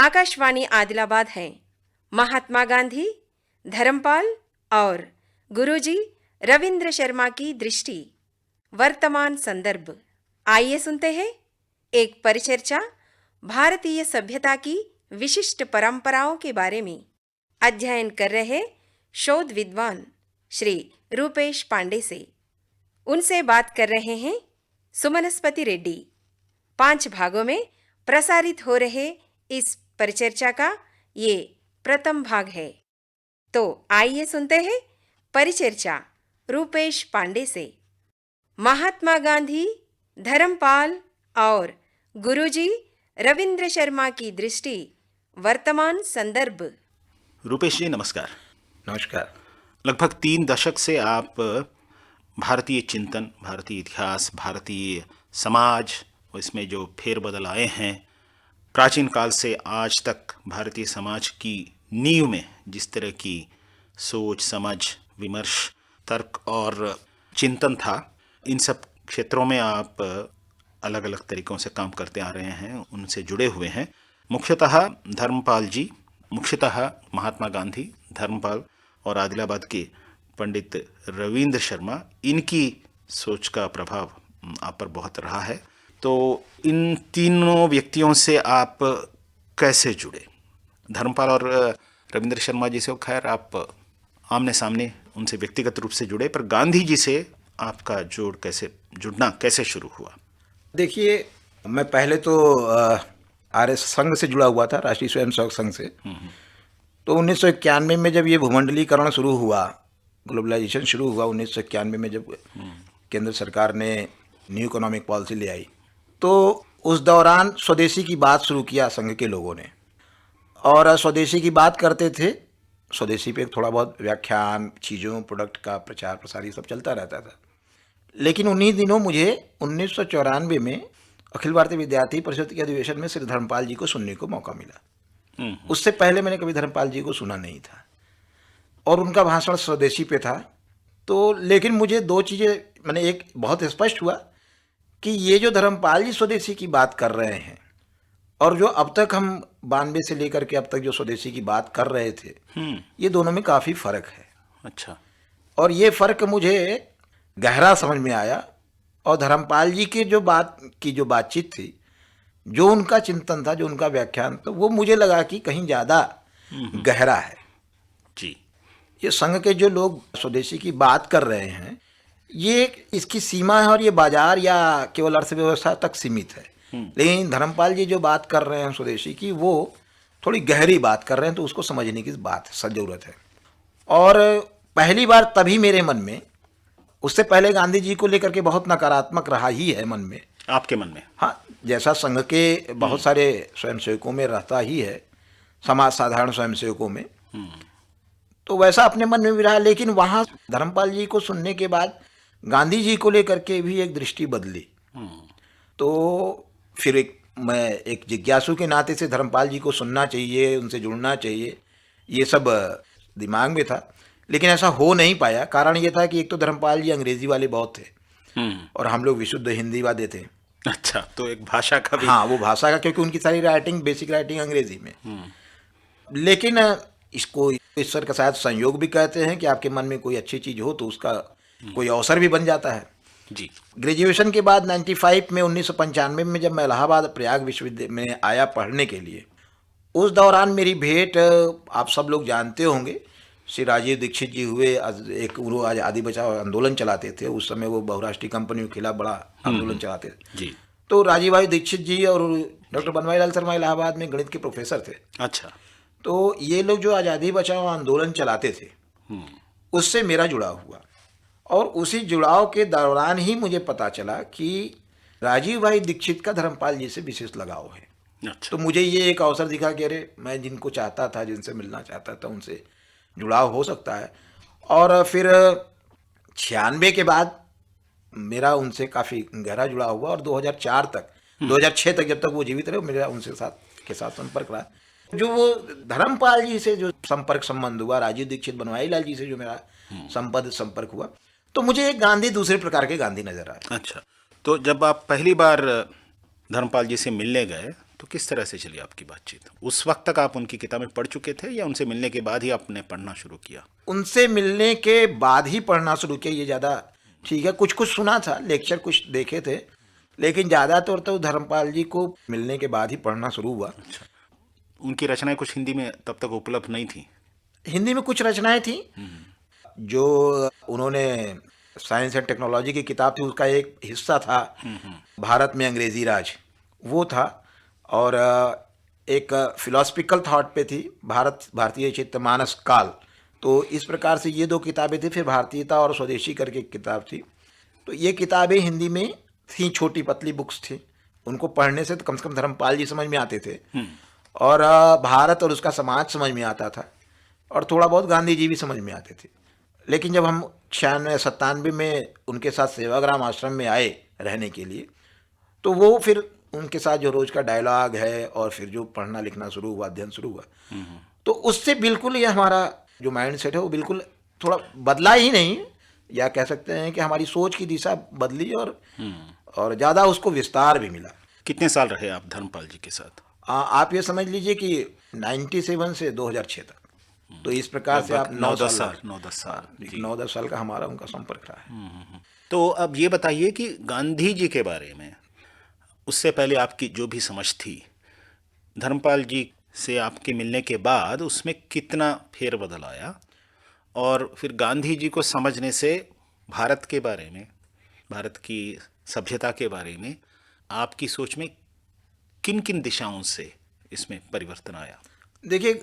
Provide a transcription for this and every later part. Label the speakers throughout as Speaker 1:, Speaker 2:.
Speaker 1: आकाशवाणी आदिलाबाद है। महात्मा गांधी, धर्मपाल और गुरुजी रविंद्र शर्मा की दृष्टि, वर्तमान संदर्भ। आइए सुनते हैं एक परिचर्चा भारतीय सभ्यता की विशिष्ट परंपराओं के बारे में। अध्ययन कर रहे शोध विद्वान श्री रूपेश पांडे से। उनसे बात कर रहे हैं सुमनस्पति रेड्डी। 5 भागों में प्रसारित हो रहे इस परिचर्चा का ये प्रथम भाग है। तो आइए सुनते हैं परिचर्चा रूपेश पांडे से। महात्मा गांधी, धर्मपाल और गुरुजी रविंद्र शर्मा की दृष्टि, वर्तमान संदर्भ।
Speaker 2: रूपेश जी नमस्कार।
Speaker 3: नमस्कार।
Speaker 2: लगभग 3 दशक से आप भारतीय चिंतन, भारतीय इतिहास, भारतीय समाज और इसमें जो फेरबदल आए हैं, प्राचीन काल से आज तक भारतीय समाज की नींव में जिस तरह की सोच, समझ, विमर्श, तर्क और चिंतन था, इन सब क्षेत्रों में आप अलग अलग तरीकों से काम करते आ रहे हैं, उनसे जुड़े हुए हैं। मुख्यतः धर्मपाल जी, मुख्यतः महात्मा गांधी, धर्मपाल और आदिलाबाद के पंडित रविंद्र शर्मा, इनकी सोच का प्रभाव आप पर बहुत रहा है। तो इन तीनों व्यक्तियों से आप कैसे जुड़े? धर्मपाल और रविंद्र शर्मा जी से खैर आप आमने सामने उनसे व्यक्तिगत रूप से जुड़े, पर गांधी जी से आपका जुड़ना कैसे शुरू हुआ?
Speaker 3: देखिए, मैं पहले तो आर्य संघ से जुड़ा हुआ था, राष्ट्रीय स्वयंसेवक संघ से। तो 1991 में जब ये भूमंडलीकरण शुरू हुआ, ग्लोबलाइजेशन शुरू हुआ 1991 में, जब केंद्र सरकार ने न्यू इकोनॉमिक पॉलिसी ले आई, तो उस दौरान स्वदेशी की बात शुरू किया संघ के लोगों ने। और स्वदेशी की बात करते थे, स्वदेशी पे थोड़ा बहुत व्याख्यान, चीज़ों, प्रोडक्ट का प्रचार प्रसार ये सब चलता रहता था। लेकिन उन्हीं दिनों मुझे 1994 में अखिल भारतीय विद्यार्थी परिषद के अधिवेशन में श्री धर्मपाल जी को सुनने को मौका मिला। उससे पहले मैंने कभी धर्मपाल जी को सुना नहीं था और उनका भाषण स्वदेशी पे था। तो लेकिन मुझे 2 चीज़ें, मैंने एक बहुत स्पष्ट हुआ कि ये जो धर्मपाल जी स्वदेशी की बात कर रहे हैं और जो अब तक हम 92 से लेकर के अब तक जो स्वदेशी की बात कर रहे थे, ये दोनों में काफ़ी फ़र्क है।
Speaker 2: अच्छा।
Speaker 3: और ये फ़र्क मुझे गहरा समझ में आया। और धर्मपाल जी की जो बातचीत थी, जो उनका चिंतन था, जो उनका व्याख्यान, तो वो मुझे लगा कि कहीं ज़्यादा गहरा है।
Speaker 2: जी।
Speaker 3: ये संघ के जो लोग स्वदेशी की बात कर रहे हैं, ये इसकी सीमा है और ये बाजार या केवल अर्थव्यवस्था तक सीमित है। लेकिन धर्मपाल जी जो बात कर रहे हैं स्वदेशी की, वो थोड़ी गहरी बात कर रहे हैं, तो उसको समझने की बात ज़रूरत है। और पहली बार तभी मेरे मन में, उससे पहले गांधी जी को लेकर के बहुत नकारात्मक रहा ही है मन में।
Speaker 2: आपके मन में?
Speaker 3: हाँ, जैसा संघ के बहुत सारे स्वयंसेवकों में रहता ही है, समाज साधारण स्वयंसेवकों में, तो वैसा अपने मन में भी रहा। लेकिन वहाँ धर्मपाल जी को सुनने के बाद गांधी जी को लेकर के भी एक दृष्टि बदली। तो फिर मैं एक जिज्ञासु के नाते से धर्मपाल जी को सुनना चाहिए, उनसे जुड़ना चाहिए, ये सब दिमाग में था। लेकिन ऐसा हो नहीं पाया। कारण ये था कि एक तो धर्मपाल जी अंग्रेजी वाले बहुत थे और हम लोग विशुद्ध हिंदी वाले थे।
Speaker 2: अच्छा, तो एक भाषा का भी?
Speaker 3: हाँ, वो भाषा का, क्योंकि उनकी सारी राइटिंग, बेसिक राइटिंग अंग्रेजी में। लेकिन इसको ईश्वर का शायद संयोग भी कहते हैं कि आपके मन में कोई अच्छी चीज़ हो तो उसका कोई अवसर भी बन जाता है।
Speaker 2: जी।
Speaker 3: ग्रेजुएशन के बाद 95 में 1995 में जब मैं इलाहाबाद प्रयाग विश्वविद्यालय में आया पढ़ने के लिए, उस दौरान मेरी भेंट, आप सब लोग जानते होंगे, श्री राजीव दीक्षित जी हुए। एक वो आज़ादी बचाओ आंदोलन चलाते थे, उस समय वो बहुराष्ट्रीय कंपनियों के खिलाफ बड़ा आंदोलन चलाते थे।
Speaker 2: जी।
Speaker 3: तो राजीव भाई दीक्षित जी और डॉक्टर बनवारी लाल शर्मा इलाहाबाद में गणित के प्रोफेसर थे।
Speaker 2: अच्छा।
Speaker 3: तो ये लोग जो आज़ादी बचाओ आंदोलन चलाते थे, उससे मेरा जुड़ाव हुआ। और उसी जुड़ाव के दौरान ही मुझे पता चला कि राजीव भाई दीक्षित का धर्मपाल जी से विशेष लगाव है।
Speaker 2: अच्छा।
Speaker 3: तो मुझे ये एक अवसर दिखा कि अरे, मैं जिनको चाहता था, जिनसे मिलना चाहता था, उनसे जुड़ाव हो सकता है। और फिर 96 के बाद मेरा उनसे काफ़ी गहरा जुड़ाव हुआ और 2006 तक जब तक वो जीवित रहे, मेरा उनसे के साथ संपर्क रहा। जो वो धर्मपाल जी से जो संबंध हुआ, राजीव दीक्षित, बनवारी लाल जी से जो मेरा संपर्क हुआ, तो मुझे एक गांधी, दूसरे प्रकार के गांधी नजर आए।
Speaker 2: अच्छा, तो जब आप पहली बार धर्मपाल जी से मिलने गए तो किस तरह से चली आपकी बातचीत? उस वक्त तक आप उनकी किताबें पढ़ चुके थे या उनसे मिलने के बाद ही आपने पढ़ना शुरू किया?
Speaker 3: उनसे मिलने के बाद ही पढ़ना शुरू किया, ये ज़्यादा ठीक है। कुछ कुछ सुना था, लेक्चर कुछ देखे थे, लेकिन ज़्यादातर तो धर्मपाल जी को मिलने के बाद ही पढ़ना शुरू हुआ।
Speaker 2: अच्छा, उनकी रचनाएं कुछ हिंदी में तब तक उपलब्ध नहीं थी?
Speaker 3: हिंदी में कुछ रचनाएं थी, जो उन्होंने साइंस एंड टेक्नोलॉजी की किताब थी, उसका एक हिस्सा था भारत में अंग्रेजी राज, वो था। और एक फिलोसफिकल थॉट पे थी, भारतीय चित्तमानस काल। तो इस प्रकार से ये दो किताबें थी। फिर भारतीयता और स्वदेशी करके एक किताब थी। तो ये किताबें हिंदी में थी, छोटी पतली बुक्स थी। उनको पढ़ने से तो कम से कम धर्मपाल जी समझ में आते थे, और भारत और उसका समाज समझ में आता था, और थोड़ा बहुत गांधी जी भी समझ में आते थे। लेकिन जब हम 96-97 में उनके साथ सेवाग्राम आश्रम में आए रहने के लिए, तो वो फिर उनके साथ जो रोज का डायलॉग है और फिर जो पढ़ना लिखना शुरू हुआ, अध्ययन शुरू हुआ, तो उससे बिल्कुल ये हमारा जो माइंड सेट है वो बिल्कुल थोड़ा बदला ही नहीं, या कह सकते हैं कि हमारी सोच की दिशा बदली, और ज़्यादा उसको विस्तार भी मिला।
Speaker 2: कितने साल रहे आप धर्मपाल जी के साथ?
Speaker 3: आप ये समझ लीजिए कि 97 से 2006 तक, तो इस प्रकार से आप
Speaker 2: 9-10 साल।
Speaker 3: 9-10 साल का हमारा उनका संपर्क रहा है।
Speaker 2: तो अब ये बताइए कि गांधी जी के बारे में उससे पहले आपकी जो भी समझ थी, धर्मपाल जी से आपके मिलने के बाद उसमें कितना फेरबदल आया, और फिर गांधी जी को समझने से भारत के बारे में, भारत की सभ्यता के बारे में आपकी सोच में किन किन दिशाओं से इसमें परिवर्तन आया?
Speaker 3: देखिए,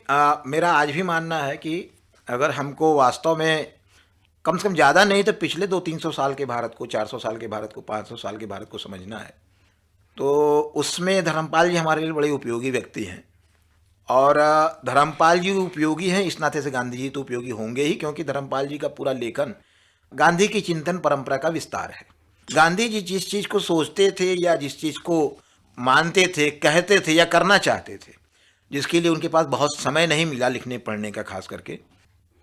Speaker 3: मेरा आज भी मानना है कि अगर हमको वास्तव में कम से कम ज़्यादा नहीं तो पिछले 200-300 साल के भारत को, 400 साल के भारत को, 500 साल के भारत को समझना है, तो उसमें धर्मपाल जी हमारे लिए बड़े उपयोगी व्यक्ति हैं। और धर्मपाल जी उपयोगी हैं इस नाते से गांधी जी तो उपयोगी होंगे ही, क्योंकि धर्मपाल जी का पूरा लेखन गांधी की चिंतन परंपरा का विस्तार है। गांधी जी जिस चीज़ को सोचते थे या जिस चीज़ को मानते थे, कहते थे या करना चाहते थे, जिसके लिए उनके पास बहुत समय नहीं मिला लिखने पढ़ने का खास करके,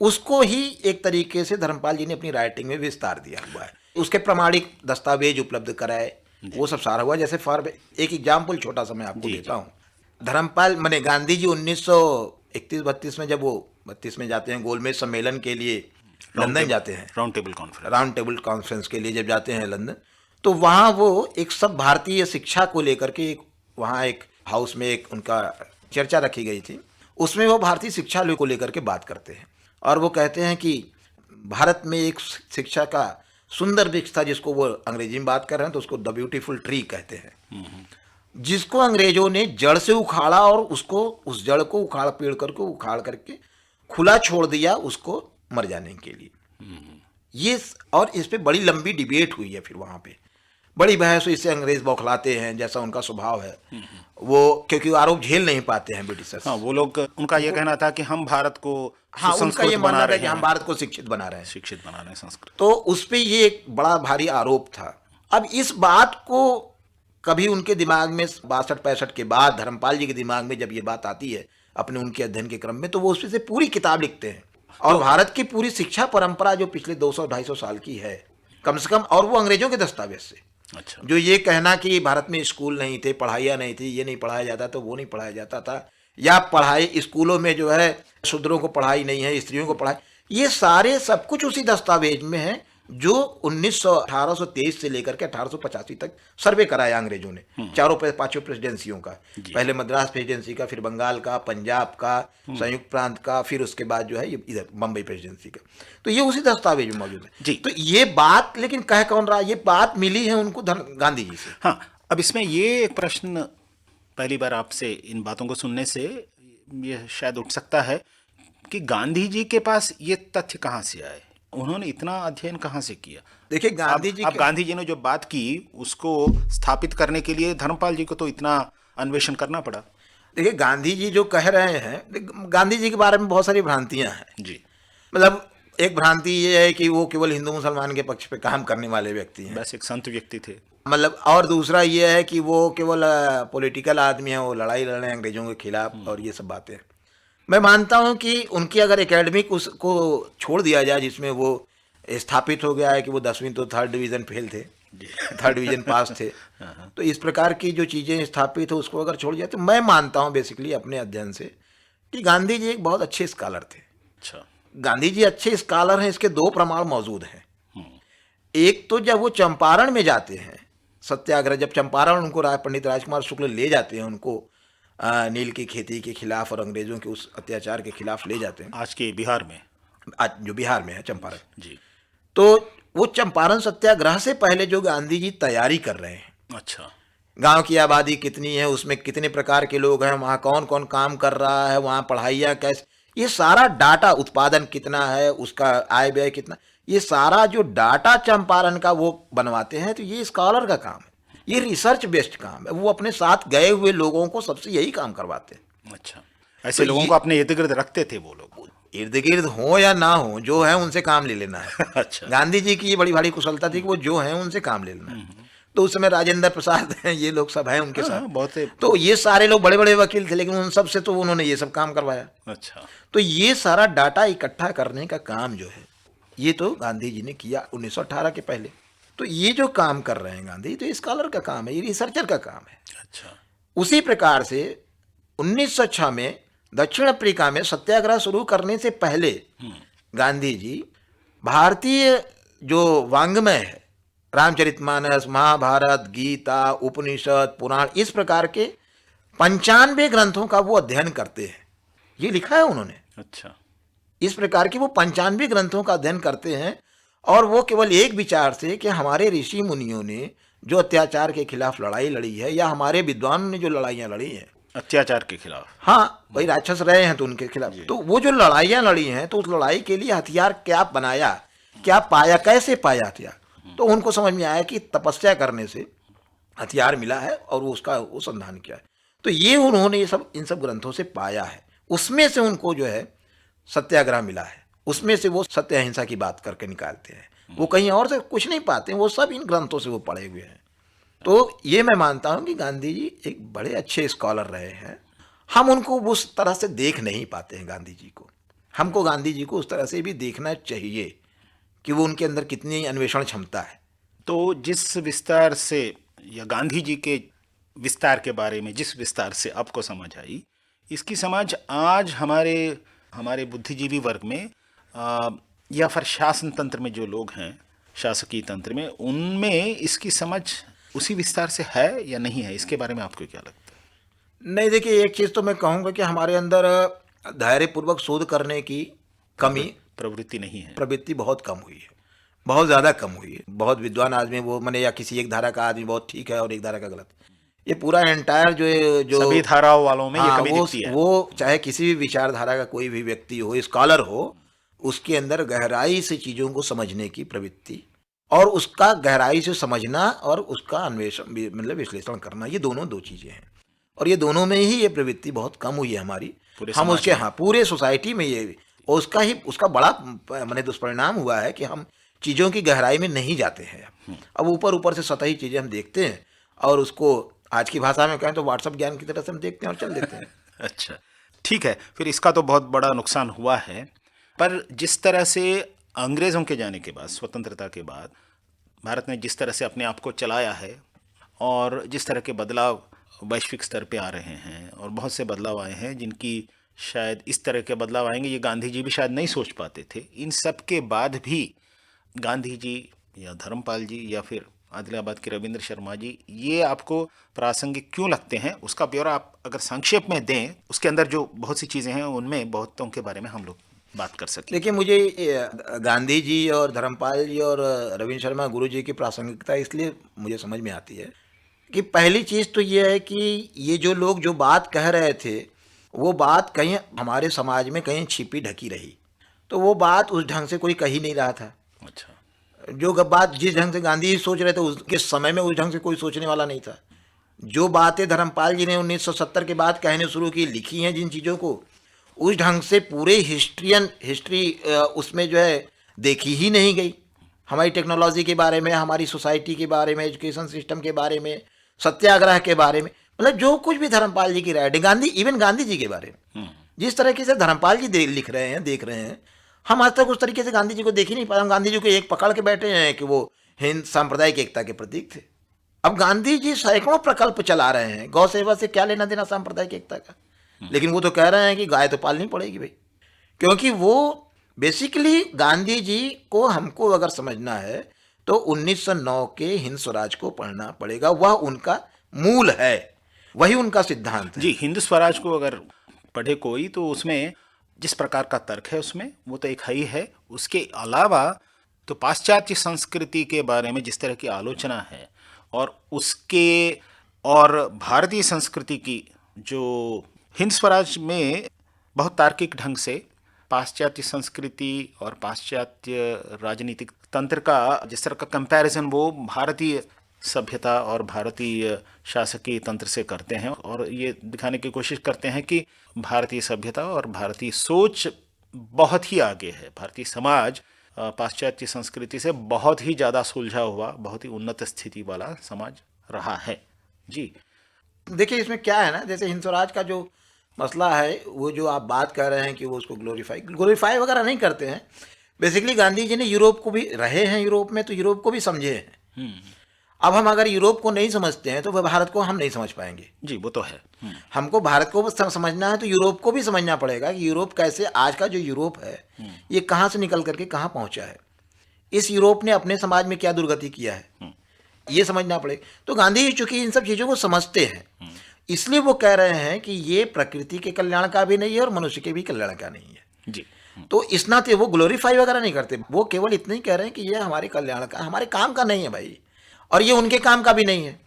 Speaker 3: उसको ही एक तरीके से धर्मपाल जी ने अपनी राइटिंग में विस्तार दिया हुआ है। उसके प्रमाणिक दस्तावेज उपलब्ध कराए, वो सब सारा हुआ। जैसे फॉर एक एग्जाम्पल छोटा सा मैं आपको देता हूँ। धर्मपाल माने गांधी जी 1931-32 में, जब वो 32 में जाते हैं गोलमेज सम्मेलन के लिए लंदन जाते हैं, राउंड टेबल कॉन्फ्रेंस के लिए जब जाते हैं लंदन, तो वहाँ वो एक सब भारतीय शिक्षा को लेकर के वहाँ एक हाउस में एक उनका चर्चा रखी गई थी। उसमें वो भारतीय शिक्षा को लेकर के बात करते हैं, और वो कहते हैं कि भारत में एक शिक्षा का सुंदर वृक्ष था, जिसको वो अंग्रेजी में बात कर रहे हैं तो उसको द ब्यूटीफुल ट्री कहते हैं, जिसको अंग्रेजों ने जड़ से उखाड़ा और उसको, उस जड़ को उखाड़ करके खुला छोड़ दिया उसको मर जाने के लिए। ये, और इस पे बड़ी लंबी डिबेट हुई है। फिर वहाँ पे बड़ी बहस हुई, इससे अंग्रेज बौखलाते हैं, जैसा उनका स्वभाव है वो, क्योंकि आरोप झेल नहीं पाते हैं ब्रिटिशर्स।
Speaker 2: हाँ, वो लोग, उनका ये कहना था कि हम भारत को,
Speaker 3: हाँ, उनका ये मानना था कि हम भारत को शिक्षित बना रहे हैं,
Speaker 2: संस्कृत।
Speaker 3: तो उस पे ये एक बड़ा भारी आरोप था। अब इस बात को कभी उनके दिमाग में 62-65 के बाद धर्मपाल जी के दिमाग में जब ये बात आती है अपने उनके अध्ययन के क्रम में, तो वो उससे पूरी किताब लिखते हैं, और भारत की पूरी शिक्षा परंपरा जो पिछले 200-250 साल की है कम से कम, और वो अंग्रेजों के दस्तावेज से।
Speaker 2: अच्छा।
Speaker 3: जो ये कहना कि भारत में स्कूल नहीं थे, पढ़ाइयाँ नहीं थी, ये नहीं पढ़ाया जाता तो वो नहीं पढ़ाया जाता था, या पढ़ाई स्कूलों में जो है शूद्रों को पढ़ाई नहीं है, स्त्रियों को पढ़ाई, ये सारे सब कुछ उसी दस्तावेज में है जो 1823 से लेकर के 1885 तक सर्वे कराया अंग्रेजों ने, चारों 5 प्रेसिडेंसियों का, पहले मद्रास प्रेसिडेंसी का, फिर बंगाल का, पंजाब का, संयुक्त प्रांत का, फिर उसके बाद जो है ये इधर बम्बई प्रेसिडेंसी का। तो ये उसी दस्तावेज में मौजूद है। तो ये बात लेकिन कह कौन रहा, ये बात मिली है उनको गांधी जी से।
Speaker 2: हाँ, अब इसमें ये एक प्रश्न पहली बार आपसे इन बातों को सुनने से ये शायद उठ सकता है कि गांधी जी के पास ये तथ्य कहाँ से आए, उन्होंने इतना अध्ययन कहाँ से किया?
Speaker 3: देखिए, गांधी जी
Speaker 2: ने जो बात की उसको स्थापित करने के लिए धर्मपाल जी को तो इतना अन्वेषण करना पड़ा।
Speaker 3: देखिए, गांधी जी जो कह रहे हैं, गांधी जी के बारे में बहुत सारी भ्रांतियां हैं
Speaker 2: जी।
Speaker 3: मतलब एक भ्रांति ये है कि वो केवल हिंदू मुसलमान के पक्ष पे काम करने वाले व्यक्ति हैं,
Speaker 2: बस एक संत व्यक्ति थे,
Speaker 3: मतलब। और दूसरा ये है कि वो केवल पॉलिटिकल आदमी है, वो लड़ाई लड़ रहे हैं अंग्रेजों के खिलाफ, और ये सब बातें। मैं मानता हूं कि उनकी अगर एकेडमिक उसको छोड़ दिया जाए, जिसमें वो स्थापित हो गया है कि वो 10वीं तो 3rd डिवीज़न फेल थे, थर्ड डिवीजन पास थे। तो इस प्रकार की जो चीज़ें स्थापित हो उसको अगर छोड़ जाए तो मैं मानता हूँ बेसिकली अपने अध्ययन से कि गांधी जी एक बहुत अच्छे स्कॉलर थे।
Speaker 2: अच्छा।
Speaker 3: गांधी जी अच्छे स्कॉलर हैं, इसके दो प्रमाण मौजूद हैं। एक तो जब वो चंपारण में जाते हैं सत्याग्रह, जब चंपारण उनको पंडित राजकुमार शुक्ल ले जाते हैं, उनको नील की खेती के खिलाफ और अंग्रेजों के उस अत्याचार के खिलाफ ले जाते हैं,
Speaker 2: आज के बिहार में,
Speaker 3: आज जो बिहार में है चंपारण।
Speaker 2: जी।
Speaker 3: तो वो चंपारण सत्याग्रह से पहले जो गांधी जी तैयारी कर रहे हैं,
Speaker 2: अच्छा।
Speaker 3: गांव की आबादी कितनी है, उसमें कितने प्रकार के लोग हैं, वहाँ कौन कौन काम कर रहा है, वहाँ पढ़ाइयाँ कैसे, ये सारा डाटा, उत्पादन कितना है, उसका आय व्यय कितना, ये सारा जो डाटा चंपारण का वो बनवाते हैं। तो ये स्कॉलर का काम है, ये रिसर्च बेस्ड काम है। वो अपने साथ गए हुए लोगों को सबसे यही काम करवाते हैं।
Speaker 2: अच्छा, ऐसे लोगों को अपने इर्द गिर्द रखते थे वो लोग?
Speaker 3: इर्द गिर्द हो या ना हो, जो है उनसे काम ले लेना है।
Speaker 2: अच्छा।
Speaker 3: गांधी जी की ये बड़ी भारी कुशलता थी कि वो जो है उनसे काम ले लेना है। तो उस समय राजेंद्र प्रसाद हैं, ये लोग सब हैं उनके साथ।
Speaker 2: बहुत।
Speaker 3: तो ये सारे लोग बड़े बड़े वकील थे, लेकिन उन सब से तो उन्होंने ये सब काम करवाया।
Speaker 2: अच्छा।
Speaker 3: तो ये सारा डाटा इकट्ठा करने का काम जो है, ये तो गांधी जी ने किया 1918 के पहले। तो ये जो काम कर रहे हैं गांधी, तो स्कॉलर का काम है, ये रिसर्चर का काम है।
Speaker 2: अच्छा।
Speaker 3: उसी प्रकार से 1906 में दक्षिण अफ्रीका में सत्याग्रह शुरू करने से पहले गांधी जी भारतीय जो वांग्मय है, रामचरितमानस, महाभारत, गीता, उपनिषद, पुराण, इस प्रकार के 95 ग्रंथों का वो अध्ययन करते हैं। ये लिखा है उन्होंने।
Speaker 2: अच्छा।
Speaker 3: इस प्रकार के वो 95 ग्रंथों का अध्ययन करते हैं, और वो केवल एक विचार से कि हमारे ऋषि मुनियों ने जो अत्याचार के खिलाफ लड़ाई लड़ी है, या हमारे विद्वानों ने जो लड़ाइयाँ लड़ी हैं
Speaker 2: अत्याचार के खिलाफ,
Speaker 3: हाँ भाई राक्षस रहे हैं तो उनके खिलाफ, तो वो जो लड़ाइयाँ लड़ी हैं, तो उस लड़ाई के लिए हथियार क्या बनाया, क्या पाया, कैसे पाया हथियार, तो उनको समझ में आया कि तपस्या करने से हथियार मिला है, और वो उसका अनुसंधान किया है। तो ये उन्होंने ये सब इन सब ग्रंथों से पाया है, उसमें से उनको जो है सत्याग्रह मिला है, उसमें से वो सत्य अहिंसा की बात करके निकालते हैं। वो कहीं और से कुछ नहीं पाते हैं, वो सब इन ग्रंथों से वो पढ़े हुए हैं। तो ये मैं मानता हूँ कि गांधी जी एक बड़े अच्छे स्कॉलर रहे हैं। हम उनको उस तरह से देख नहीं पाते हैं गांधी जी को। हमको गांधी जी को उस तरह से भी देखना चाहिए कि वो उनके अंदर कितनी अन्वेषण क्षमता है।
Speaker 2: तो जिस विस्तार से, या गांधी जी के विस्तार के बारे में जिस विस्तार से आपको समझ आई, इसकी समझ आज हमारे बुद्धिजीवी वर्ग में या फिर शासन तंत्र में जो लोग हैं, शासकीय तंत्र में, उनमें इसकी समझ उसी विस्तार से है या नहीं है? इसके बारे में आपको क्या लगता है?
Speaker 3: नहीं, देखिए, एक चीज़ तो मैं कहूँगा कि हमारे अंदर धैर्यपूर्वक शोध करने की कमी,
Speaker 2: प्रवृत्ति नहीं है,
Speaker 3: प्रवृत्ति बहुत कम हुई है, बहुत ज़्यादा कम हुई है। बहुत विद्वान आदमी वो मैंने, या किसी एक धारा का आदमी बहुत ठीक है और एक धारा का गलत, ये पूरा एंटायर जो
Speaker 2: सभी धाराओं वालों में ये कमी
Speaker 3: वो,
Speaker 2: दिखती है।
Speaker 3: वो चाहे किसी भी विचारधारा का कोई भी व्यक्ति हो, स्कॉलर हो, उसके अंदर गहराई से चीज़ों को समझने की प्रवृत्ति, और उसका गहराई से समझना और उसका अन्वेषण, मतलब विश्लेषण करना, ये दोनों दो चीज़ें हैं। और ये दोनों में ही ये प्रवृत्ति बहुत कम हुई है हमारी। हम उसके, हाँ, पूरे सोसाइटी में ये, और उसका बड़ा मैंने दुष्परिणाम हुआ है कि हम चीज़ों की गहराई में नहीं जाते हैं। अब ऊपर ऊपर से सतही चीज़ें हम देखते हैं, और उसको आज की भाषा में कहें तो व्हाट्सएप ज्ञान की तरह से हम देखते हैं और चल देते हैं।
Speaker 2: अच्छा, ठीक है, फिर इसका तो बहुत बड़ा नुकसान हुआ है। पर जिस तरह से अंग्रेज़ों के जाने के बाद, स्वतंत्रता के बाद, भारत ने जिस तरह से अपने आप को चलाया है, और जिस तरह के बदलाव वैश्विक स्तर पे आ रहे हैं, और बहुत से बदलाव आए हैं जिनकी शायद इस तरह के बदलाव आएंगे ये गांधी जी भी शायद नहीं सोच पाते थे। इन सब के बाद भी गांधी जी या धर्मपाल जी या फिर आदिलाबाद के रविंद्र शर्मा जी, ये आपको प्रासंगिक क्यों लगते हैं? उसका ब्यौरा आप अगर संक्षेप में दें, उसके अंदर जो बहुत सी चीज़ें हैं उनमें बहुतों के बारे में हम लोग बात कर सकें।
Speaker 3: देखिए, मुझे गांधी जी और धर्मपाल जी और रविंद्र शर्मा गुरु जी की प्रासंगिकता इसलिए मुझे समझ में आती है कि पहली चीज़ तो ये है कि ये जो लोग जो बात कह रहे थे, वो बात कहीं हमारे समाज में कहीं छिपी ढकी रही, तो वो बात उस ढंग से कोई कही नहीं रहा था।
Speaker 2: अच्छा,
Speaker 3: जो बात जिस ढंग से गांधी जी सोच रहे थे, उसके समय में उस ढंग से कोई सोचने वाला नहीं था। जो बातें धर्मपाल जी ने 1970 के बाद कहने शुरू की, लिखी हैं जिन चीज़ों को, उस ढंग से पूरे हिस्ट्री उसमें जो है देखी ही नहीं गई। हमारी टेक्नोलॉजी के बारे में, हमारी सोसाइटी के बारे में, एजुकेशन सिस्टम के बारे में, सत्याग्रह के बारे में, मतलब जो कुछ भी धर्मपाल जी की राय, इवन गांधी जी के बारे में जिस तरीके से धर्मपाल जी लिख रहे हैं, देख रहे हैं, हम आज तक उस तरीके से गांधी जी को देख ही नहीं पाए। हम गांधी जी को एक पकड़ के बैठे हैं कि वो हिंद सांप्रदायिक एकता के प्रतीक थे। अब गांधी जी सैकड़ों प्रकल्प चला रहे हैं, गौ सेवा से क्या लेना देना सांप्रदायिक एकता का, लेकिन वो तो कह रहे हैं कि गाय तो पालनी पड़ेगी भाई, क्योंकि वो बेसिकली गांधी जी को हमको अगर समझना है तो 1909 के हिंद स्वराज को पढ़ना पड़ेगा। वह उनका मूल है, वही उनका सिद्धांत है।
Speaker 2: जी, हिंद स्वराज को अगर पढ़े कोई तो उसमें जिस प्रकार का तर्क है उसमें वो तो एक ही है। उसके अलावा तो पाश्चात्य संस्कृति के बारे में जिस तरह की आलोचना है और उसके और भारतीय संस्कृति की जो हिंद स्वराज में बहुत तार्किक ढंग से पाश्चात्य संस्कृति और पाश्चात्य राजनीतिक तंत्र का जिस तरह का कंपैरिजन वो भारतीय सभ्यता और भारतीय शासकीय तंत्र से करते हैं और ये दिखाने की कोशिश करते हैं कि भारतीय सभ्यता और भारतीय सोच बहुत ही आगे है। भारतीय समाज पाश्चात्य संस्कृति से बहुत ही ज़्यादा सुलझा हुआ, बहुत ही उन्नत स्थिति वाला समाज रहा है। जी
Speaker 3: देखिए इसमें क्या है ना, जैसे हिंद स्वराज का जो मसला है, वो जो आप बात कर रहे हैं कि वो उसको ग्लोरीफाई वगैरह नहीं करते हैं। बेसिकली गांधी जी ने यूरोप को भी रहे हैं, यूरोप में तो यूरोप को भी समझे हैं। अब हम अगर यूरोप को नहीं समझते हैं तो वह भारत को हम नहीं समझ पाएंगे।
Speaker 2: जी वो तो है।
Speaker 3: हमको भारत को समझना है तो यूरोप को भी समझना पड़ेगा कि यूरोप कैसे, आज का जो यूरोप है ये कहाँ से निकल करके कहाँ पहुँचा है, इस यूरोप ने अपने समाज में क्या दुर्गति किया है, ये समझना पड़ेगा। तो गांधी जी चूंकि इन सब चीज़ों को समझते हैं इसलिए वो कह रहे हैं कि ये प्रकृति के कल्याण का भी नहीं है और मनुष्य के भी कल्याण का नहीं है।
Speaker 2: जी
Speaker 3: तो इस नाते वो ग्लोरीफाई वगैरह नहीं करते, वो केवल इतना ही कह रहे हैं कि ये हमारे कल्याण का, हमारे काम का नहीं है भाई, और ये उनके काम का भी नहीं है।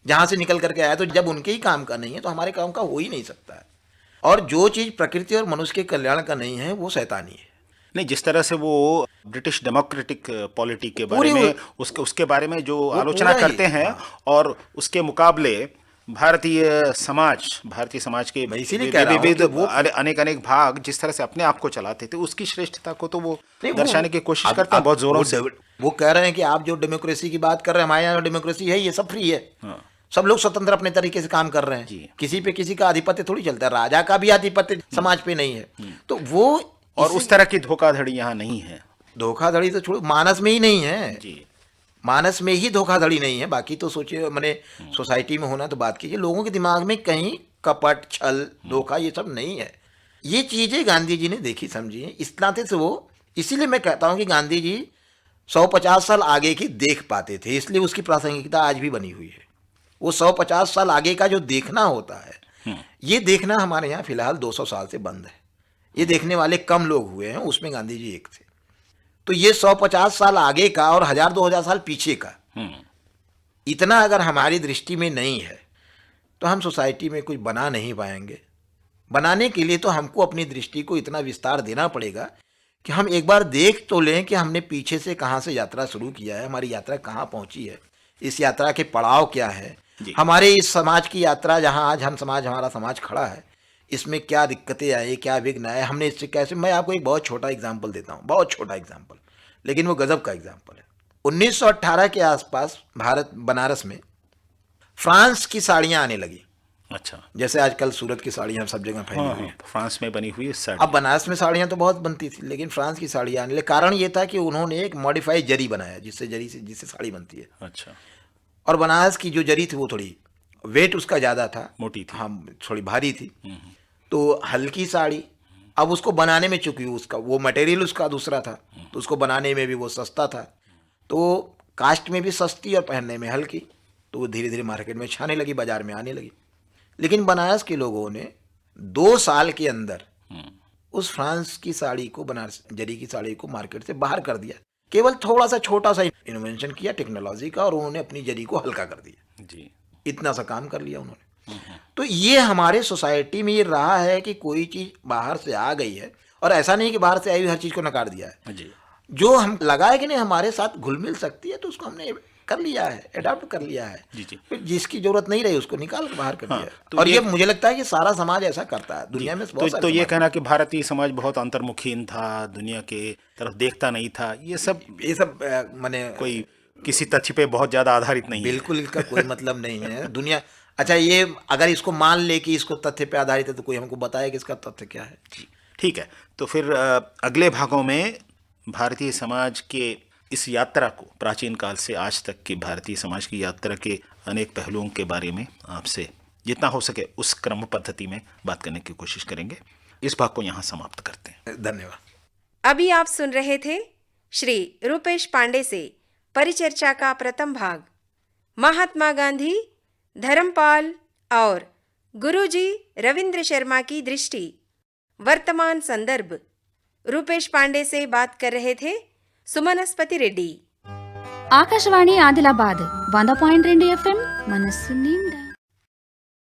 Speaker 3: जहाँ से निकल करके आया तो जब उनके ही काम का नहीं है तो हमारे काम का हो ही नहीं सकता है। और जो चीज़ प्रकृति और मनुष्य के कल्याण का नहीं है वो शैतानी है।
Speaker 2: नहीं, जिस तरह से वो ब्रिटिश डेमोक्रेटिक पॉलिटी के बारे में उसके बारे में जो आलोचना करते हैं और उसके मुकाबले भारतीय समाज के विविध अनेक भाग जिस तरह से अपने आप को चलाते थे उसकी श्रेष्ठता को तो वो दर्शाने की कोशिश करते हैं बहुत जोरों से।
Speaker 3: वो कह रहे हैं कि आप जो डेमोक्रेसी की बात कर रहे हैं, हमारे यहाँ डेमोक्रेसी है, ये सब फ्री है। सब लोग स्वतंत्र अपने तरीके से काम कर रहे हैं, किसी पे किसी का आधिपत्य थोड़ी चलता है, राजा का भी आधिपत्य समाज पे नहीं है। तो वो
Speaker 2: और उस तरह की धोखाधड़ी यहाँ नहीं है।
Speaker 3: धोखाधड़ी तो छोड़ो, मानस में ही नहीं है जी, मानस में ही धोखाधड़ी नहीं है। बाकी तो सोचिए, मैंने सोसाइटी में होना तो बात कीजिए, लोगों के दिमाग में कहीं कपट, छल, धोखा ये सब नहीं है। ये चीज़ें गांधी जी ने देखी समझी है, इस नाते से वो, इसीलिए मैं कहता हूँ कि गांधी जी 150 साल आगे की देख पाते थे, इसलिए उसकी प्रासंगिकता आज भी बनी हुई है। वो 150 साल आगे का जो देखना होता है, ये देखना हमारे यहाँ फिलहाल 200 साल से बंद है। ये देखने वाले कम लोग हुए हैं, उसमें गांधी जी एक थे। तो ये 150 साल आगे का और 1000-2000 साल पीछे का, इतना अगर हमारी दृष्टि में नहीं है तो हम सोसाइटी में कुछ बना नहीं पाएंगे। बनाने के लिए तो हमको अपनी दृष्टि को इतना विस्तार देना पड़ेगा कि हम एक बार देख तो लें कि हमने पीछे से कहाँ से यात्रा शुरू किया है, हमारी यात्रा कहाँ पहुँची है, इस यात्रा के पड़ाव क्या है, हमारे इस समाज की यात्रा जहाँ आज हमारा समाज खड़ा है, इसमें क्या दिक्कतें आई, क्या विघ्न आए, हमने इससे कैसे। मैं आपको एक बहुत छोटा एग्जाम्पल देता हूँ, बहुत छोटा एग्जाम्पल, लेकिन वो गजब का एग्जाम्पल है। 1918 के आसपास भारत, बनारस में फ्रांस की साड़ियाँ आने लगी।
Speaker 2: अच्छा,
Speaker 3: जैसे आजकल सूरत की साड़ियाँ सब जगह फैली हुई हैं,
Speaker 2: फ्रांस में बनी हुई साड़ी।
Speaker 3: अब बनारस में साड़ियाँ तो बहुत बनती थी, लेकिन फ्रांस की साड़ियाँ आने लगी। कारण ये था कि उन्होंने एक मॉडिफाइड जरी बनाया, जिससे साड़ी बनती है।
Speaker 2: अच्छा।
Speaker 3: और बनारस की जो जरी थी वो थोड़ी वेट उसका ज़्यादा था,
Speaker 2: मोटी थी,
Speaker 3: हाँ थोड़ी भारी थी, तो हल्की साड़ी। अब उसको बनाने में, चूंकि उसका वो मटेरियल उसका दूसरा था, तो उसको बनाने में भी वो सस्ता था, तो कास्ट में भी सस्ती और पहनने में हल्की, तो वो धीरे धीरे मार्केट में छाने लगी, बाजार में आने लगी। लेकिन बनारस के लोगों ने 2 साल के अंदर उस फ्रांस की साड़ी को, बनारस जरी की साड़ी को मार्केट से बाहर कर दिया। केवल थोड़ा सा छोटा सा इन्वेंशन किया टेक्नोलॉजी का, और उन्होंने अपनी जरी को हल्का कर दिया जी, इतना सा काम कर लिया उन्होंने। तो ये हमारे सोसाइटी में ये रहा है कि कोई चीज़ बाहर से आ गई है, और ऐसा नहीं कि बाहर से आई हुई हर चीज़ को नकार दिया है जी। जो हम लगा है कि नहीं हमारे साथ घुल मिल सकती है, तो उसको हमने कर लिया है, अडॉप्ट कर लिया है जी जी। फिर जिसकी जरूरत नहीं रही उसको निकाल कर बाहर कर दिया है। तो और ये मुझे लगता है कि सारा समाज ऐसा करता है दुनिया में।
Speaker 2: तो ये कहना कि भारतीय समाज बहुत अंतर्मुखीन था, दुनिया के तरफ देखता नहीं था, ये सब
Speaker 3: मैंने
Speaker 2: कोई किसी तथ्य पे बहुत ज़्यादा आधारित नहीं है।
Speaker 3: बिल्कुल, इसका कोई मतलब नहीं है दुनिया। अच्छा, ये अगर इसको मान ले कि इसको तथ्य पे आधारित है, तो कोई हमको बताए कि इसका तथ्य क्या है।
Speaker 2: ठीक है, तो फिर अगले भागों में भारतीय समाज के इस यात्रा को, प्राचीन काल से आज तक की भारतीय समाज की यात्रा के अनेक पहलुओं के बारे में आपसे जितना हो सके उस क्रम पद्धति में बात करने की कोशिश करेंगे। इस भाग को यहाँ समाप्त करते हैं।
Speaker 3: धन्यवाद।
Speaker 1: अभी आप सुन रहे थे श्री रूपेश पांडे से परिचर्चा का प्रथम भाग, महात्मा गांधी, धर्मपाल और गुरुजी रविंद्र शर्मा की दृष्टि, वर्तमान संदर्भ। रूपेश पांडे से बात कर रहे थे सुमनस्पति रेड्डी।
Speaker 4: ఆకాశవాణి ఆదిలాబాద్ 100.2 FM మనస్సు నిండా.